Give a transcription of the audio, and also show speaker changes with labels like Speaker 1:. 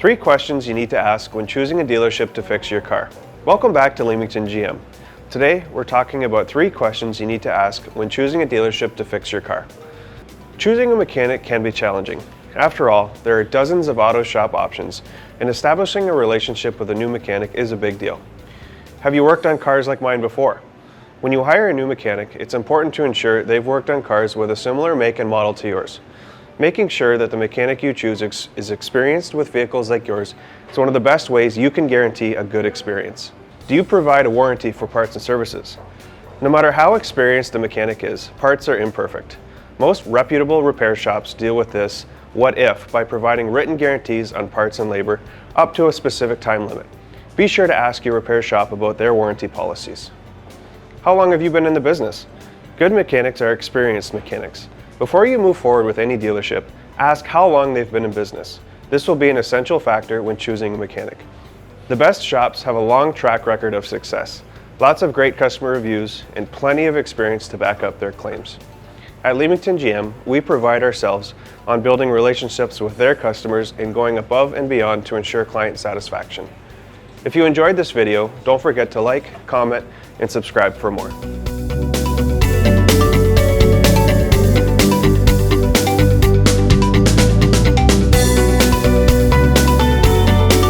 Speaker 1: 3 questions you need to ask when choosing a dealership to fix your car. Welcome back to Leamington GM. Today, we're talking about 3 questions you need to ask when choosing a dealership to fix your car. Choosing a mechanic can be challenging. After all, there are dozens of auto shop options, and establishing a relationship with a new mechanic is a big deal. Have you worked on cars like mine before? When you hire a new mechanic, it's important to ensure they've worked on cars with a similar make and model to yours. Making sure that the mechanic you choose is experienced with vehicles like yours is one of the best ways you can guarantee a good experience. Do you provide a warranty for parts and services? No matter how experienced the mechanic is, parts are imperfect. Most reputable repair shops deal with this what if by providing written guarantees on parts and labor up to a specific time limit. Be sure to ask your repair shop about their warranty policies. How long have you been in the business? Good mechanics are experienced mechanics. Before you move forward with any dealership, ask how long they've been in business. This will be an essential factor when choosing a mechanic. The best shops have a long track record of success, lots of great customer reviews, and plenty of experience to back up their claims. At Leamington GM, we pride ourselves on building relationships with their customers and going above and beyond to ensure client satisfaction. If you enjoyed this video, don't forget to like, comment, and subscribe for more.